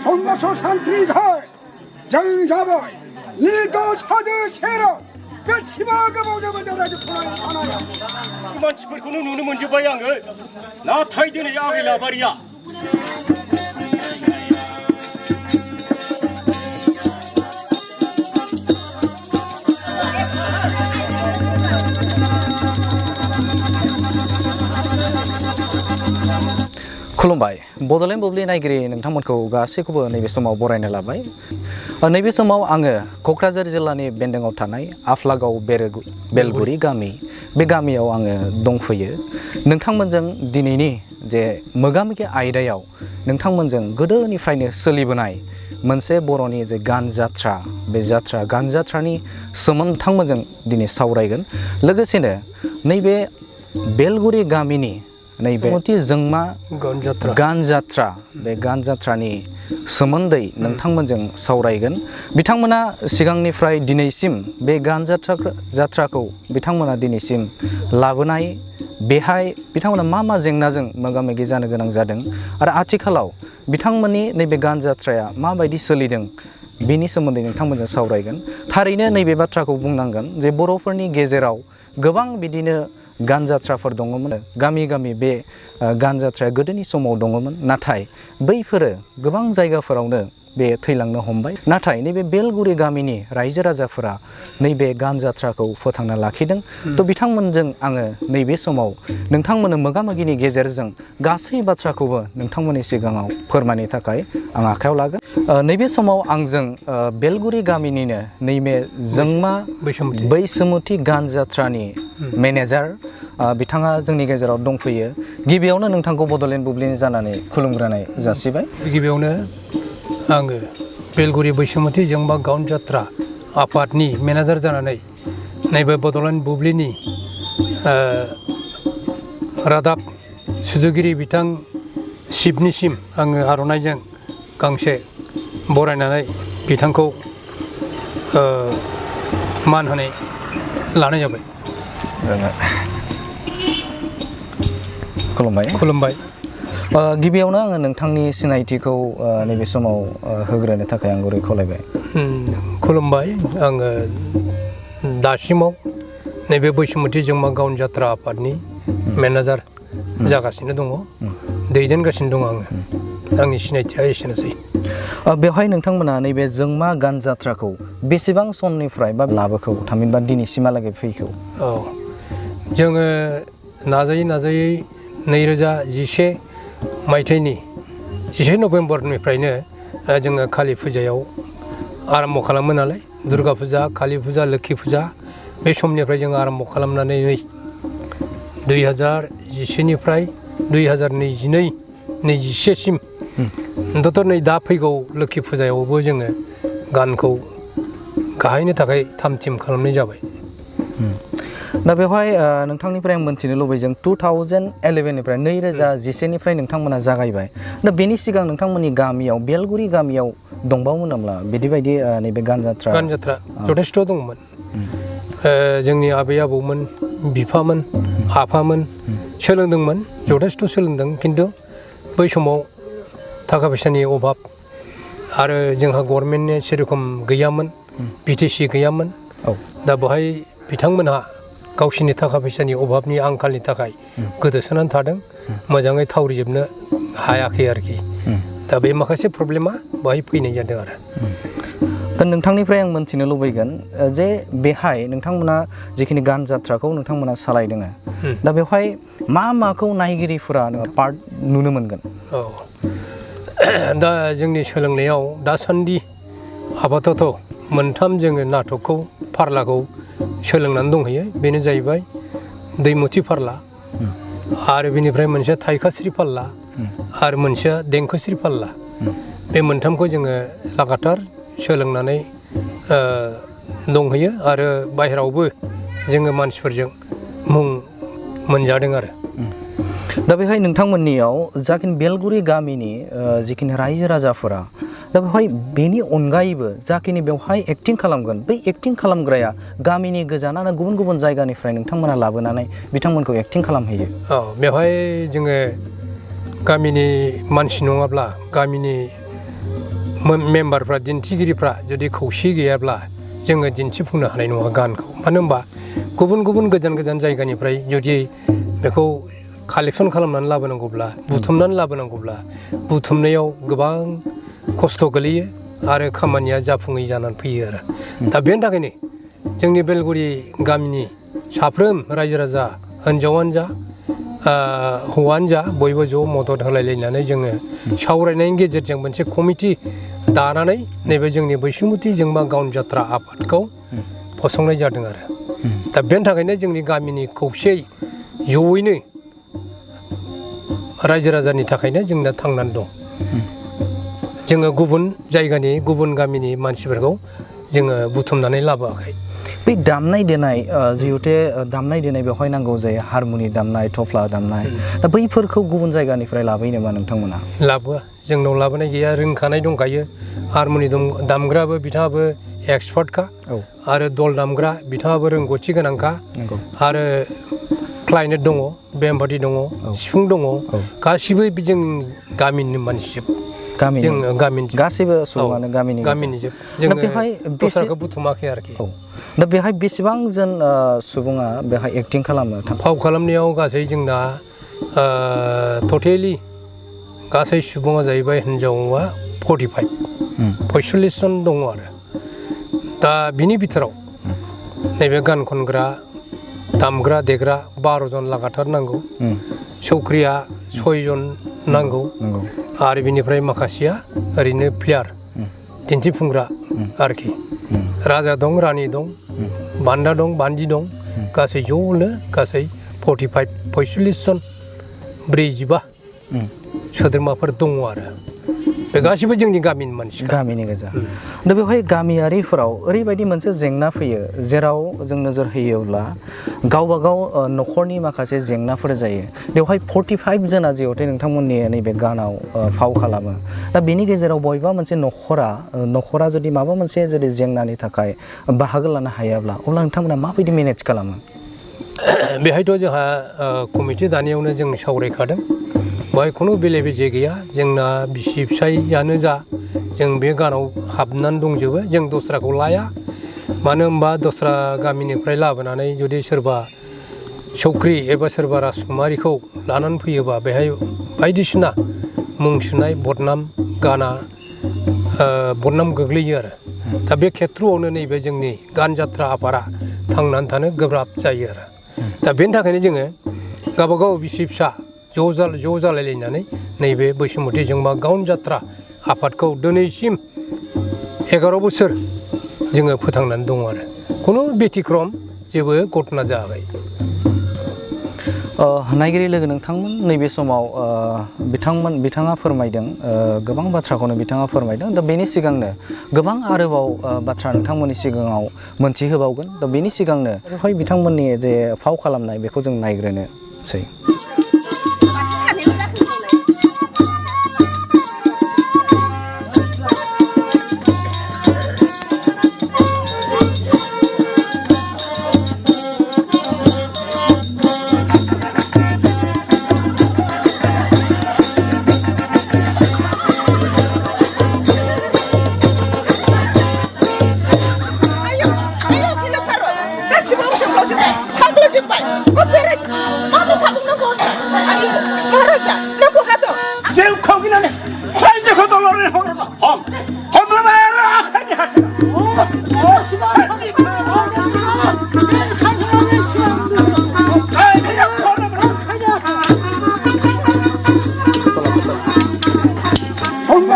정마서 산트리가 정자보이 니도 사드세로 뼈치마가 모자고 내라지 보라하나야 그만 짚을 거는 눈을 먼저 봐야 한 걸. 나 타이드네 야게 라바리야. खुलुमबाय बड'लेण्ड बुब्लि नायगिरि नोंथांमोनखौ गासैखौबो नैबे समाव बरायनो लाबाय नैबे समाव आङो क'क्राझार जिल्लानि बेन्दोङाव थानाय आफ्लागाव बेलगुरि गामि बे गामियाव आङो दंफैयो नोंथांमोनजों दिनैनि जे मोगा-मोगि आयदायाव नोंथांमोनजों गोदोनिफ्रायनो सोलिबोनाय मोनसे बर'नि जे गान जात्रा बे गान जात्रानि सोमोन्दै नोंथांमोनजों दिनै सावरायगोन लोगोसेनो नैबे बेलगुरि गामिनि नैबे जोंमा गान जात्रा बे गान जात्रानि सोमोन्दै नोंथांमोनजों सावरायगोन बिथांमोना सिगांनिफ्राय दिनैसिम बे गान जात्राखौ बिथांमोना दिनैसिम लाबोनाय बेहाय बिथांमोना मा जेंनाजों मोगा-मोगि जानो गोनां जादों आरो आथिखालाव बिथांमोननि नैबे गान जात्राया माबायदि सोलिदों बेनि सोमोन्दै नोंथांमोनजों सावरायगोन थारैनो नैबे बाथ्राखौ बुंनांगोन जे बर'फोरनि गेजेराव गोबां बिदिनो गान जात्राफोर दङमोन गामि गामि बे गान जात्राया गोदोनि समाव दङमोन नाथाय बैफोरो गोबां जायगाफोरावनो बे थैलांनो हमबाय नाथाय नैबे बेलगुरि गामिनि रायजो राजाफोरा नैबे गान जात्राखौ फोथांना लाखिदों थ' बिथांमोनजों आङो नैबे समाव नोंथांमोननो मोगा-मोगिनि गेजेरजों गासै बाथ्राखौबो नोंथांमोननि सिगाङाव फोरमायनो थाखाय आं आखायाव लागोन नैबे समाव आंजों बेलगुरि गामिनिनो नैबे जोंमा बैसोमुथि गान जात्रानि मेनेजार बिथाङा जोंनि गेजेराव दंफैयो गिबियावनो नोंथांखौ बड'लेण्ड बुब्लिनि जानानै खुलुमग्रोनाय जासिबाय गिबियावनो आङो बेलगुरि बैसोमुथि जोंमा गान जात्रा आफादनि मेनेजार जानानै नैबे बड'लेण्ड बुब्लिनि रादाब सुजुगिरि बिथां शिबनिसिम आङो आर'नाइजों गांसे बरायनानै बिथांखौ मान होनाय लानाय जाबाय खुलुमबाय गिबियावनो आङो नोंथांनि सिनायथिखौ नैबे समाव होग्रोनो थाखाय आं गुरै खावलायबाय खुलुमबाय आङो दासिमाव नैबे बैसोमुथि जोंमा गान जात्रा आफादनि मेनेजार जागासिनो दङ दैदेनगासिनो दङ आङो आंनि सिनायथिया एसेनोसै बेवहाय नोंथांमोना नैबे जोंमा गान जात्राखौ बेसेबां समनिफ्राय बा लाबोखौ थामहिनबा दिनैसिमहालागै फैखौ औ जोङो नाजायै 2011 मायथाइनि 10 नभेम्बरनिफ्रायनो जोङो कालि फुजायाव आरम्भ खालामो नालाय दुर्गा फुजा कालि फुजा लोखि फुजा बे समनिफ्राय जों आरम्भ खालामनानै 2011 निफ्राय 2022-21 सिम अन्तत नै दा फैगौ लोखि फुजायावबो जोङो गानखौ गाहायनो थाखाय थाम थिम खालामनाय जाबाय दा बेवहाय नोंथांनिफ्राय आं मोनथिनो लुबैदों 2011निफ्राय 2011 निफ्राय नोंथांमोना जागायबाय दा बेनि सिगां नोंथांमोननि गामियाव बेलगुरि गामियाव दंबावोमोन नामा बिदिबायदि नैबे गान जात्रा जथेस्थ' दंमोन जोंनि आबै आबौमोन बिफामोन आफामोन सोलोंदोंमोन जथेस्थ' सोलोंदों खिन्थु बै समाव थाखा फैसानि अभाब आरो जोंहा गभर्नमेन्टनि सेरखम गैयामोन बिटिसि गैयामोन दा बेवहाय बिथांमोनहा गावसिनि थाखा फैसानि अभाबनि आंखालनि थाखाय गोदोसोनानै थादों मोजाङै थावरिजोबनो हायाखै आरोखि दा बे माखासे प्रब्लेमा बेवहाय फैनाय जादों आरो दा नोंथांनिफ्राय आं मोनथिनो लुबैगोन जे बेहाय नोंथांमोना जिखिनि गान जात्राखौ नोंथांमोना सालायदों दा बेवहाय माखौ नायगिरिफोरा पार्ट नुनो मोनगोन औ दा जोंनि सोलोंनायाव दासान्दि आपातत मोनथाम जोङो नाटकखौ फारलाखौ सोलोंनानै दंहैयो बेनो जाहैबाय दैमुथि फारला आरो बेनिफ्राय मोनसे थाइखास्रि फारला आरो मोनसेया देंखोस्रि फारला बे मोनथामखौ जोङो लागातार सोलोंनानै दंहैयो आरो बाहेरावबो जोङो मानसिफोरजों मुं मोनजादों आरो दा बेहाय नोंथांमोननियाव जाखिनि बेलगुरि गामिनि जिखिनि रायजो राजाफोरा दा बेवहाय बेनि अनगायैबो जाखिनि बेवहाय एक्टिं खालामगोन बै एक्टिं खालामग्राया गामिनि गोजाना ना गुबुन गुबुन जायगानिफ्राय नोंथांमोना लाबोनानै बिथांमोनखौ एक्टिं खालामहैयो? बेवहाय जोङो गामिनि मानसि नङाब्ला गामिनि मेम्बारफ्रा दिन्थिगिरिफ्रा जुदि खौसे गैयाब्ला जोङो दिन्थिफुंनो हानाय नङा गानखौ। मानो होनबा गुबुन गुबुन गोजान गोजान जायगानिफ्राय जुदि बेखौ कालेक्सन खालामनानै लाबोनांगौब्ला बुथुमनानै लाबोनांगौब्ला बुथुमनायाव गोबां खस्थ' गोलैयो आरो खामानिया जाफुङै जानानै फैयो आरो दा बेनि थाखायनो जोंनि बेलगुरि गामिनि साफ्रोम रायजो राजा हिन्जावानो जा हौवानो जा बयबो ज' मदद होलायलायनानै जोङो सावरायनायनि गेजेरजों मोनसे कमिटि दानानै नैबे जोंनि बैसुमुथि जोंमा गावन जात्रा आफादखौ फसंनाय जादों आरो दा बेनि थाखायनो जोंनि गामिनि खौसेयै जयैनो रायजो राजानि थाखायनो जोंना थांनानै दं। जोङो गुबुन जायगानि गुबुन गामिनि मानसिफोरखौ जोङो बुथुमनानै लाबोआखै। बै दामनाय देनाय जिहुथे दामनाय देनाय बेवहाय नांगौ जायो हारमुनि दामनाय थफ्ला दामनाय दा बैफोरखौ गुबुन जायगानिफ्राय लाबोयो नामा नोंथांमोना? लाबोआ, जोंनाव लाबोनाय गैया, रोंखानाय दंखायो। हारमुनि दामग्राबो बिथाङाबो एक्सपार्टखा आरो दल दामग्रा बिथाङाबो रोंगौथि गोनांखा आरो क्लाइनेट दङ, बेमपार्टि दङ, सिफुं दङ, गासिबो जों गामिनि मानसिजोब। गामिनि गासैबो सुबुङानो गामिनिजोब। जोङो दस्राखौ बुथुमाखै आरोखि। दा बेहाय बेसेबां जन सुबुङा बेहाय एक्टिं खालामो? फाव खालामनायाव गासै जोंना टटेलि गासै सुबुङा जाहैबाय हिन्जावा 45 जन दङ आरो दा बिनि बिथोराव नैबे गान खनग्रा दामग्रा देग्रा 12 जन लागाथार नांगौ, सौख्रिया 6 जन नांगौ आरो बिनिफ्राय माखासेया ओरैनो प्लेयार दिन्थिफुंग्रा आरोखि। राजा दं, रानि दं, बान्दा दं, बान्दि दं, गासै ज'नो गासै 45 जन 45 सोद्रोमाफोर दङ आरो बे गासिबो जोंनि गामिनि मानसि। गामिनि गोजा। दा बेवहाय गामियारिफोराव ओरैबायदि मोनसे जेंना फैयो जेराव जों नोजोर होयोब्ला गावबा गाव न'खरनि माखासे जेंनाफोर जायो। बेवहाय 45 जना जिहेथु नोंथांमोननि नैबे गानाव फाव खालामो। दा बेनि गेजेराव बबेबा मोनसे न'खरा जुदि माबा मोनसे जुदि जेंनानि थाखाय बाहागो लानो हायाब्ला अब्ला नोंथांमोना माबायदि मेनेज खालामो? बेहायथ' जोंहा कमिटि दानायावनो जों सावरायखादों। बेहाय खुनु बेले बेजे गैया। जोंना बिसि फिसायानो जा जों बे गानाव हाबनानै दंजोबो, जों दस्राखौ लाया। मानो होनबा दस्रा गामिनिफ्राय लाबोनानै जुदि सोरबा सौख्रि एबा सोरबा राजकुमारिखौ लानानै फैयोबा बेहाय बायदिसिना मुं सुनाय बदनाम गाना बदनाम गोग्लैयो आरो दा बे खेथ्रआवनो नैबे जोंनि गान जात्रा आफादा थांनानै थानो गोब्राब जायो आरो दा बेनि थाखायनो जोङो गावबागाव बिसि फिसा ज' जालायलायनानै नैबे बैसुमुथि जोंमा गावन जात्रा आफादखौ दिनैसिम 11 बोसोर जोङो फोथांनानै दङ आरो खुनु बेतिक्रम जेबो घटना जायाखै। नायगिरि लोगो नोंथांमोन, नैबे समाव बिथाङा फोरमायदों, गोबां बाथ्राखौनो बिथाङा फोरमायदों। दा बेनि सिगांनो गोबां आरोबाव बाथ्रा नोंथांमोननि सिगाङाव मोनथिहोबावगोन। दा बेनि सिगांनो बेवहाय बिथांमोननि जे फाव खालामनाय बेखौ जों नायग्रोनोसै।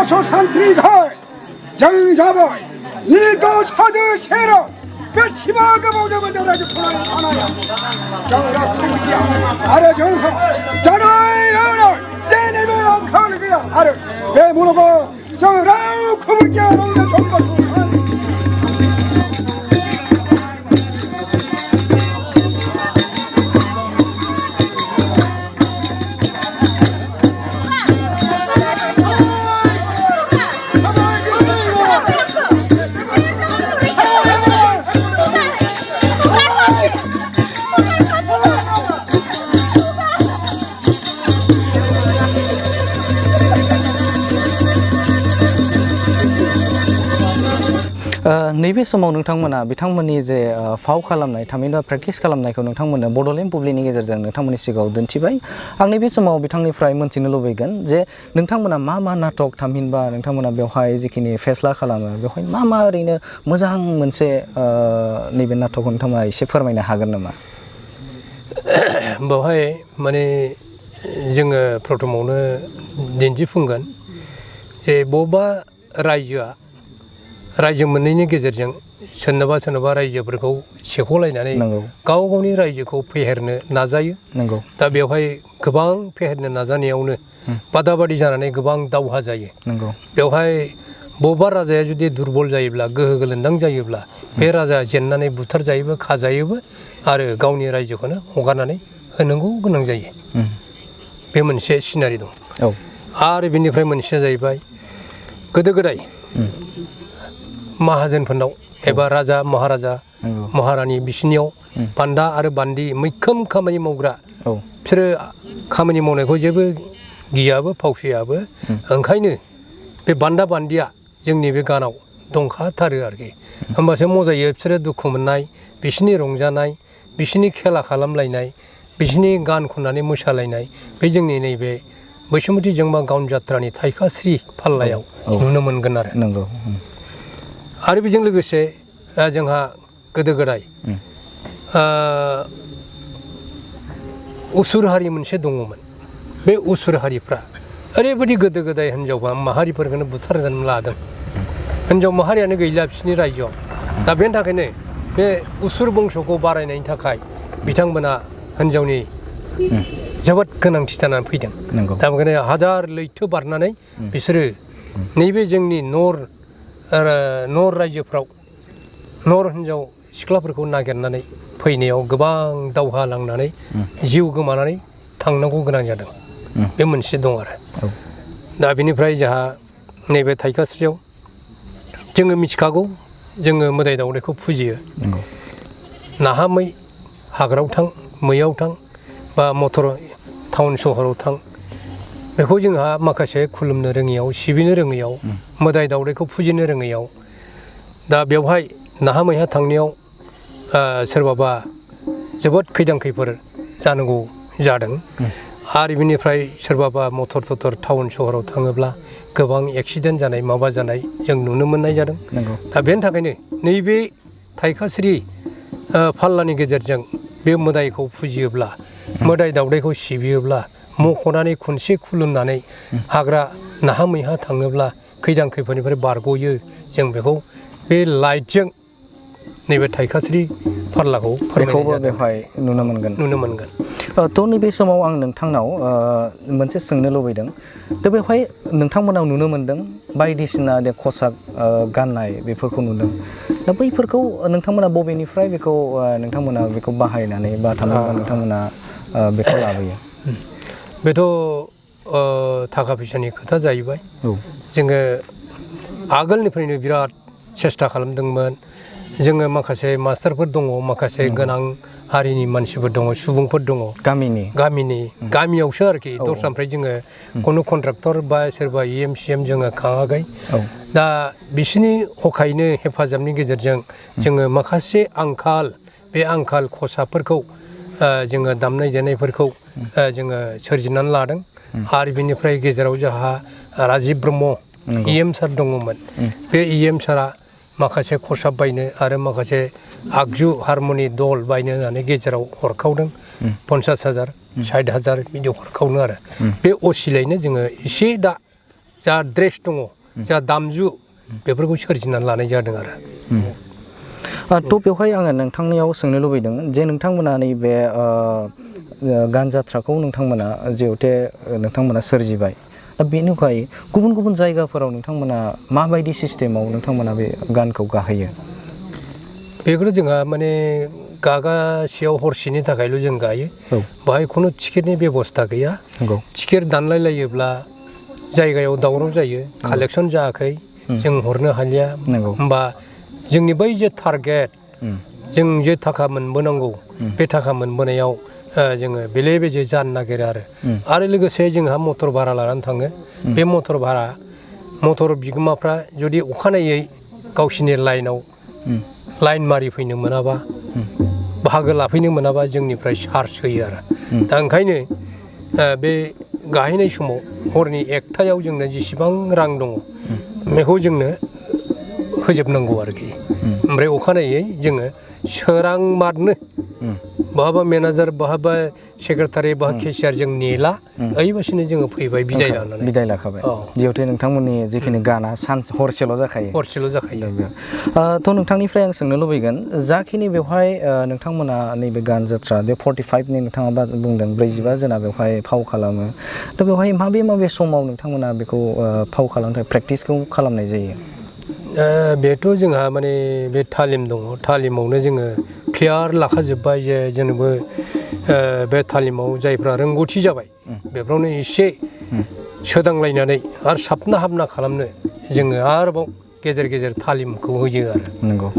산트리가 정잡아 니도 찾으세요. 배치마가 모자가 저라지 포나이 하나야. 정라 투기야. 알아 정하. 저라이라라. 제네베 안카는 거야. 알아. 배 물어봐. 정라 쿠불기야. 농가 정가 소산. नैबे समाव नोंथांमोना बिथांमोननि जे फाव खालामनाय थामहिनबा प्रेक्टिस खालामनायखौ नोंथांमोना बड'लेण्ड बुब्लिनि गेजेरजों नोंथांमोननि सिगाङाव दिन्थिबाय आं नैबे समाव बिथांनिफ्राय मोनथिनो लुबैगोन जे नोंथांमोना मा नाटक थामहिनबा नोंथांमोना बेवहाय जिखिनि फेस्ला खालामो बेवहाय मा ओरैनो मोजां मोनसे नैबे नाटकखौ नोंथांमोना एसे फोरमायनो हागोन नामा? बेवहाय माने जोङो प्रथमावनो दिन्थिफुंगोन जे बबेबा रायजो मोननैनि गेजेरजों सोरनोबा रायजोफोरखौ सेख'लायनानै गाव गावनि रायजोखौ फेहेरनो नाजायो। दा बेवहाय गोबां फेहेरनो नाजानायावनो बादाबादि जानानै गोबां दावहा जायो। बेवहाय बबेबा राजाया जुदि दुरबल जायोब्ला गोहो गोलोन्दां जायोब्ला बे राजाया जेननानै बुथार जायोबो खाजायोबो आरो गावनि रायजोखौनो हगारनानै होनांगौ गोनां जायो। बे मोनसे सिनारि दं। आरो बेनिफ्राय मोनसेया जाहैबाय गोदो गोदाय माहाजोनफोरनाव एबा राजा महाराजा महारानि बिसिनियाव बान्दा आरो बान्दि मैखोम खामानि मावग्रा बिसोरो खामानि मावनायखौ जेबो गियाबो फावसैयाबो ओंखायनो बे बान्दा बान्दिया जोंनि बे गानाव दंखाथारो आरोखि होमबासो मजायो बिसोरो दुखु मोननाय बिसिनि रंजानाय बिसिनि खेला खालामलायनाय बिसिनि गान खननानै मोसालायनाय बे जोंनि नैबे बैसोमुथि जोंमा गावन जात्रानि थाइखास्रि फाल्लायाव नुनो मोनगोन आरो आरो बेजों लोगोसे जोंहा गोदो गोदाय उसुर हारि मोनसे दङमोन। बे उसुर हारिफ्रा ओरैबायदि गोदो गोदाय हिनजाव माहारिफोरखौनो बुथारजानो लादों। हिनजाव माहारियानो गैला बिसिनि रायजोआव। दा बेनि थाखायनो बे उसुर बंस'खौ बारायनायनि थाखाय बिथांमोना हिनजावनि जोबोद गोनांथि जानानै फैदों। दा बेखायनो हाजार लैथो बारनानै बिसोरो नैबे जोंनि नर रायजोफ्राव नर हिनजाव सिख्लाफोरखौ नागिरनानै फैनायाव गोबां दावहा लांनानै जिउ गोमानानै थांनांगौ गोनां जादों। बे मोनसे दं आरो दा बेनिफ्राय जोंहा नैबे थाइखास्रियाव जोङो मिथिखागौ जोङो मोदाय दावदायखौ फुजियो। नाहा मै हाग्रायाव थां मैयाव थां बा मटर टाउन सहराव थां बेखौ जोंहा माखासे खुलुमनो रोङैयाव सिबिनो रोङैयाव मोदाय दावदायखौ फुजिनो रोङैयाव दा बेवहाय नाहा मैहा थांनायाव सोरबाबा जोबोद खैदां खैफोर जानांगौ जादों। आरो बिनिफ्राय सोरबाबा मटर टटर टाउन सहराव थाङोब्ला गोबां एक्सिडेन्ट जानाय माबा जानाय जों नुनो मोननाय जादों। दा बेनि थाखायनो नैबे थाइखास्रि फाल्लानि गेजेरजों बे मोदायखौ फुजियोब्ला मोदाय दावदायखौ सिबियोब्ला मख'नानै खनसे खुलुमनानै हाग्रा नाहा मैहा थाङोब्ला खैदां खैफोदनिफ्राय बारग'यो। जों बेखौ बे लाइटजों नैबे थाइखास्रि फाल्लाखौ बेखौबो बेवहाय नुनो मोनगोन। थ' नैबे समाव आं नोंथांनाव मोनसे सोंनो लुबैदों। थ' बेवहाय नोंथांमोनाव नुनो मोनदों बायदिसिना खसाब गाननाय बेफोरखौ नुदों। दा बैफोरखौ नोंथांमोना बबेनिफ्राय बेखौ नोंथांमोना बेखौ बाहायनानै बा थामहिनबा नोंथांमोना बेखौ लाबोयो? बेथ' थाखा फैसानि खोथा जाहैबाय। जोङो आगोलनिफ्रायनो बिराद सेस्था खालामदोंमोन। जोङो माखासे मास्टारफोर दङ माखासे गोनां हारिनि मानसिफोर दङ सुबुंफोर दङ गामियावसो आरोखि दस्रानिफ्राय जोङो खुनु कन्ट्राक्टर बा सोरबा EM जोङो खाङाखै। दा बिसिनि हखायनो हेफाजाबनि गेजेरजों जोङो माखासे बे आंखाल खसाबफोरखौ जोङो दामनाय देनायफोरखौ जोङो सोरजिनानै लादों। आरो बिनिफ्राय गेजेराव जोंहा राजिब ब्रह्म EM सार दङमोन। बे EM सारा माखासे खसाब बायनो आरो माखासे आगजु हारमनि दल बायनो होननानै गेजेराव हरखावदों 50,000 60,000 बिदि हरखावनो आरो बे असिलायनो जोङो एसे दा जा ड्रेस दङ जा दामजु बेफोरखौ सोरजिनानै लानाय जादों आरो थ' बेवहाय आङो नोंथांनियाव सोंनो लुबैदों जे नोंथांमोना नैबे गान जात्राखौ नोंथांमोना जिहेथु नोंथांमोना सोरजिबाय दा बेनि अनगायै गुबुन गुबुन जायगाफोराव नोंथांमोना माबायदि सिस्टेमाव नोंथांमोना बे गानखौ गाहोयो? बेखौथ' जोंहा माने गागासेयाव हरसेनि थाखायल' जों गायो। बाहाय खुनु टिकेटनि बेबस्था गैया। टिकेट दानलाय लायोब्ला जायगायाव दावराव जायो कालेकसन जायाखै जों हरनो हालिया। होमबा जोंनि बै जे टारगेट जों जे थाखा मोनबोनांगौ बे थाखा मोनबोनायाव जोङो बेले बेजे जानो नागिरो आरो लोगोसे जोंहा मटर भारा लानानै थाङो। बे मटर बिगोमाफ्रा जुदि अखानायै गावसिनि लाइनाव लाइन मारि फैनो मोनाबा बाहागो लाफैनो मोनाबा जोंनिफ्राय चार्ज होयो आरो दा ओंखायनो बे गाहैनाय समाव हरनि 1टायाव जोंनो जेसेबां रां दङ बेखौ जोंनो होजोबनांगौ आरोखि ओमफ्राय अखानायै जोङो सोरांमारनो बहाबा मेनेजार बहाबा सेक्रेटारि बहा केसियार जों नेला ओइबासिनो जोङो फैबाय बिदाय लाखाबाय जिहेतु नोंथांमोननि जिखिनि गाना हरसेल' जाखायो थ' नोंथांनिफ्राय आं सोंनो लुबैगोन जाखिनि बेवहाय नोंथांमोना नैबे गान जात्रा बे 45नि नोंथाङा बुंदों 45 जना बेवहाय फाव खालामो थ' बेवहाय माबे समाव नोंथांमोना बेखौ फाव खालामनो थाखाय प्रेक्टिसखौ खालामनाय जायो बेथ' जोंहा माने बे तालिम दङ तालिमावनो जोङो क्लियार लाखाजोब्बाय जे जेनेबा बे तालिमाव जायफ्रा रोंगौथि जाबाय बेफोरावनो एसे सोदांलायनानै आरो साबना हाबना खालामनो जोङो आरोबाव गेजेर गेजेर तालिमखौ होयो आरो नंगौ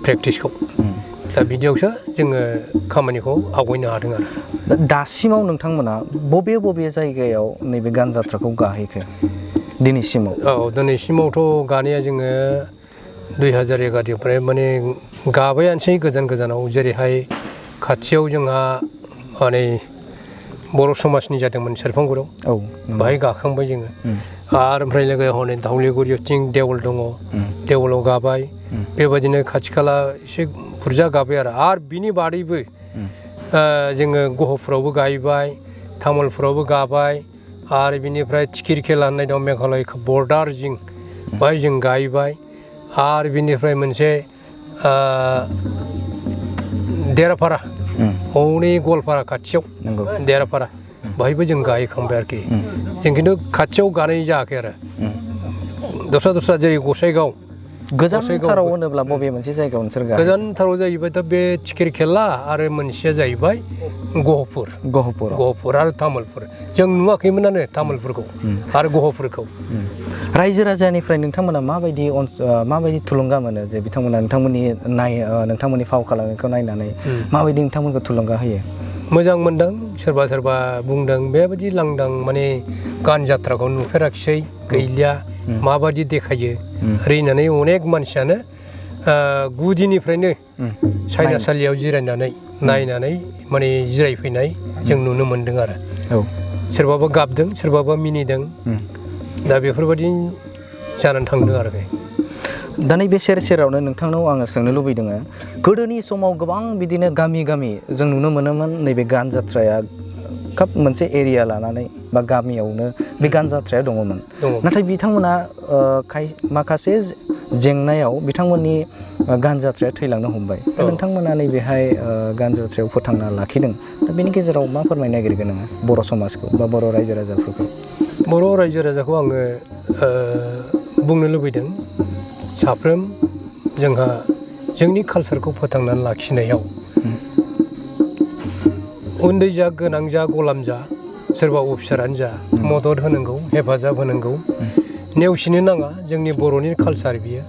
प्रेक्टिसखौ दा बिदियावसो जोङो खामानिखौ आवगायनो हादों आरो दासिमाव नोंथांमोना बबे जायगायाव नैबे गान जात्राखौ गाहैखो दिनैसिमावथ' गानाया जोङो 2011निफ्राय माने गाबायानोसै गोजानाव जेरैहाय खाथियाव जोंहा माने बर' समाजनि जादोंमोन सेरफांगुरियाव बाहाय गाखांबाय जोङो आरो ओमफ्राय लोगो हनै धावलिगुरियावथिं देवल दङ देवलाव गाबाय बेबायदिनो खाथि खाला एसे बुरजा गाबाय आरो बिनि बादैबो जोङो गहपुरावबो गायबाय तामुलपुरावबो गाबाय आरो बिनिफ्राय थिखिर खेला होननाय दं मेघालय बर्डार जिं बाहाय जों गायबाय आरो बिनिफ्राय मोनसे देरापारा हनै गवालपारा खाथियाव देरापारा बाहायबो जों गायखांबाय आरोखि जों खिन्थु खाथियाव गानाय जायाखै आरो दस्रा जेरै गसाइगाव गोजानथाराव होनोब्ला बबे मोनसे जायगायाव नोंसोर गोजानथाराव जाहैबाय दा बे थिखिर खेला आरो मोनसेया जाहैबाय गहपुर आरो तामुलपुर जों नुवाखैमोनानो तामुलपुरखौ आरो गहपुरखौ रायजो राजानिफ्राय नोंथांमोना माबायदि थुलुंगा मोनो जे बिथांमोना नोंथांमोननि फाव खालामनायखौ नायनानै माबायदि नोंथांमोनखौ थुलुंगा होयो मोजां मोनदों सोरबा बुंदों बेबायदि लांदां माने गान जात्राखौ नुफेराखिसै गैलिया माबायदि देखायो ओरैनानै अनेक मानसियानो गुदिनिफ्रायनो सायनासालियाव जिरायनानै नायनानै माने जिरायफैनाय जों नुनो मोन्दों आरो सोरबाबा गाबदों सोरबाबा मिनिदों दा बेफोरबायदि जानानै थांदों आरोखि दा नैबे सेरावनो नोंथांनाव आङो सोंनो लुबैदों गोदोनि समाव गोबां बिदिनो गामि जों नुनो मोनोमोन नैबे गान जात्राया खोब मोनसे एरिया लानानै बा गामियावनो बे गान जात्राया दङमोन नाथाय बिथांमोना माखासे जेंनायाव बिथांमोननि गान जात्राया थैलांनो हमबाय दा नोंथांमोना नैबेहाय गान जात्रायाव फोथांना लाखिदों दा बेनि गेजेराव मा फोरमायनो नागिरगोन नोङो बर' समाजखौ बा बर' रायजो राजाफोरखौ बर' रायजो राजाखौ आङो बुंनो लुबैदों साफ्रोम जोंहा जोंनि कालसारखौ फोथांनानै लाखिनायाव उन्दै जा गोनां जा गलाम जा सोरबा अफिसारानो जा मदद होनांगौ हेफाजाब होनांगौ नेवसिनो नाङा जोंनि बर'नि कालसार बियो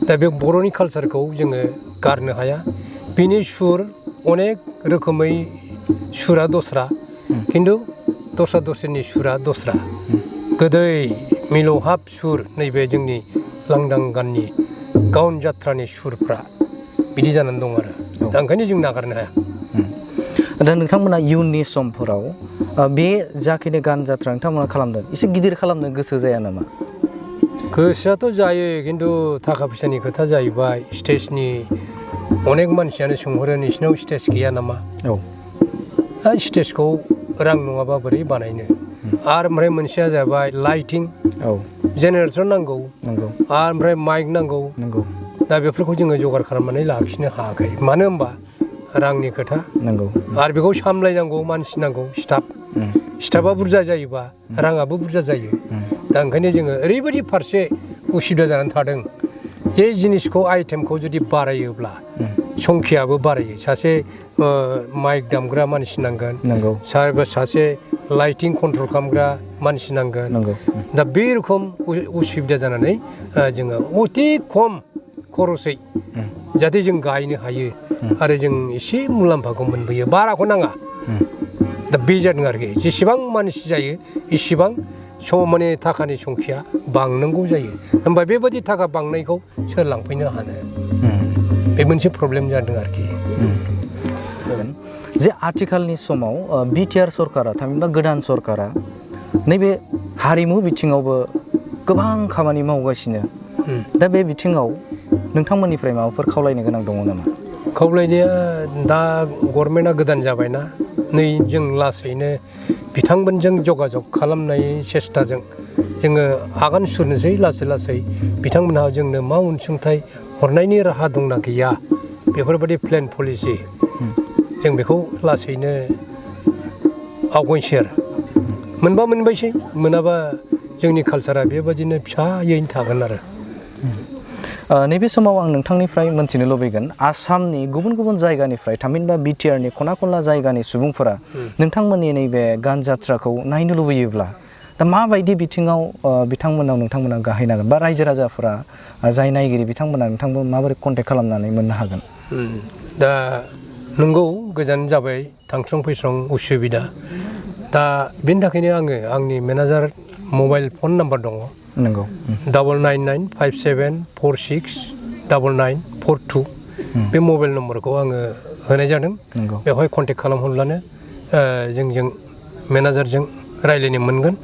दा बे बर'नि कालसारखौ जोङो गारनो हाया बिनि सुर अनेक रोखोमै सुरा दस्रा खिन्थु दस्रानि सुरा दस्रा गोदै मिलौहाब सुर नैबे जोंनि लांदां गाननि गावन जात्रानि सुरफ्रा बिदि जानानै दं आरो दा ओंखायनो जों नागारनो हाया दा नोंथांमोना इयुननि समफोराव बे जाखिनि गान जात्रा नोंथांमोना खालामदों एसे गिदिर खालामनो गोसो जाया नामा गोसोआथ' जायो खिन्थु थाखा फैसानि खोथा जाहैबाय स्टेजनि अनेक मानसियानो सोंहरो नोंसिनाव स्टेज गैया नामा स्टेजखौ रां नङाबा बोरै बानायनो आरो ओमफ्राय मोनसेया जाबाय लाइटिं जेनेरेटर नांगौ आरो ओमफ्राय माइक नांगौ दा बेफोरखौ जोङो जगार खालामनानै लाखिनो हायाखै मानो होनबा रांनि खोथा आरो बेखौ सामलायनांगौ मानसि नांगौ स्टाफा बुरजा जायोबा राङाबो बुरजा जायो दा ओंखायनो जोङो ओरैबायदि फारसे उसुबिदा जानानै थादों जे जिनिसखौ आइटेमखौ जुदि बारायोब्ला संखियाबो बारायो सासे माइक दामग्रा मानसि नांगोन सासे लाइटिं कन्ट्रल खालामग्रा मानसि नांगोन दा बे रोखोम उसुबिदा जानानै जोङो अति खम खरसै जाहाथे जों गायनो हायो आरो जों एसे मुलाम्फाखौ मोनबोयो बाराखौ नाङा दा बे जादों आरोखि जेसेबां मानसि जायो इसेबां माने थाखानि संखिया बांनांगौ जायो होमबा बेबायदि थाखा बांनायखौ सोर लांफैनो हानो बे मोनसे प्रब्लेम जादों आरोखि जे आथिखालनि समाव बिटिआर सरकारा थामहिनबा गोदान सरकारा नैबे हारिमु बिथिङावबो गोबां खामानि मावगासिनो दा बे बिथिङाव नोंथांमोननिफ्राय माबाफोर खावलायनो गोनां दङ नामा खावलायनाया दा गभर्नमेन्टआ गोदान जाबायना नै जों लासैनो बिथांमोनजों जगाजग खालामनाय सेस्ताजों जोङो आगान सुरनोसै लासै लासै बिथांमोनहा जोंनो मा अनसुंथाइ हरनायनि राहा दंना गैया बेफोरबायदि प्लेन पलिसि जों बेखौ लासैनो आवगायसै आरो मोनबा मोनबायसै मोनाबा जोंनि कालसारा बेबादिनो फिसायैनो थागोन आरो नैबे समाव आं नोंथांनिफ्राय मोनथिनो लुबैगोन आसामनि गुबुन गुबुन जायगानिफ्राय थामहिनबा बिटिआरनि खना खनला जायगानि सुबुंफोरा नोंथांमोननि नैबे गान जात्राखौ नायनो लुबैयोब्ला दा माबायदि बिथिङाव नोंथांमोना गाहायनांगोन बा रायजो राजाफोरा जाय नायगिरि बिथांमोना नोंथांमोन माबोरै कन्टेक्ट खालामनानै मोननो हागोन दा नंगौ गोजान जाबाय थांस्लं फैस्लं उसुबिदा दा बेनि थाखायनो आङो आंनि मेनेजार मबाइल फन नाम्बार दङ नंगौ 999557469942 बे मबाइल नम्बरखौ आङो होनाय जादों बेवहाय कन्टेक्ट खालामहरब्लानो जोंजों मेनेजारजों रायलायनो मोनगोन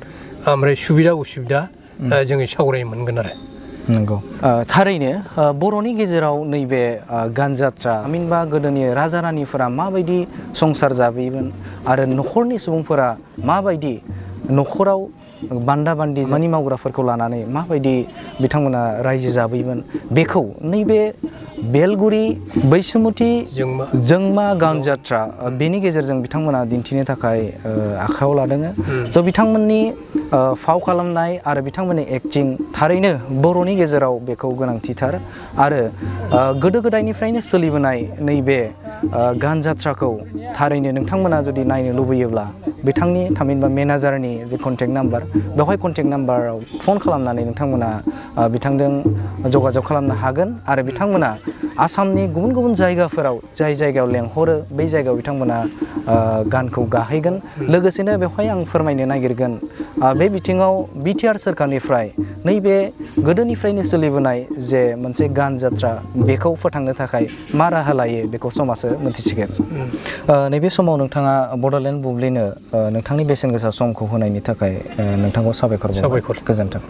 ओमफ्राय सुबिदा उसुबिदा जोङो सावरायनो मोनगोन आरो नंगौ थारैनो बर'नि गेजेराव नैबे गान जात्रा थामहिनबा गोदोनि राजा रानिफोरा माबायदि संसार जाबोयोमोन आरो न'खरनि सुबुंफोरा माबायदि न'खराव बान्दा बान्दि खामानि मावग्राफोरखौ लानानै माबायदि बिथांमोना रायजो जाबोयोमोन बेखौ नैबे बेलगुरि बैसोमुथि जोंमा गान जात्रा बेनि गेजेरजों बिथांमोना दिन्थिनो थाखाय आखायाव लादों स' बिथांमोननि फाव खालामनाय आरो बिथांमोननि एक्टिं थारैनो बर'नि गेजेराव बेखौ गोनांथिथार आरो गोदो गोदायनिफ्रायनो सोलिबोनाय नैबे गान जात्राखौ थारैनो नोंथांमोना जुदि नायनो लुबैयोब्ला बिथांनि थामहिनबा मेनेजारनि जे कन्टेक्ट नाम्बार बेवहाय कन्टेक्ट नाम्बाराव फन खालामनानै नोंथांमोना बिथांजों जगाजग खालामनो हागोन आरो बिथांमोना आसामनि गुबुन गुबुन जायगाफोराव जाय जायगायाव लेंहरो बै जायगायाव बिथांमोना गानखौ गाहैगोन लोगोसेनो बेवहाय आं फोरमायनो नागिरगोन बे बिथिङाव बिटिआर सोरखारनिफ्राय नैबे गोदोनिफ्रायनो सोलिबोनाय जे मोनसे गान जात्रा बेखौ फोथांनो थाखाय मा राहा लायो बेखौ समाजो मोनथिसिगोन नैबे समाव नोंथाङा बड'लेण्ड बुब्लिनो नोंथांनि बेसेन गोसा समखौ होनायनि थाखाय नोंथांखौ साबायखर गोजोन्थों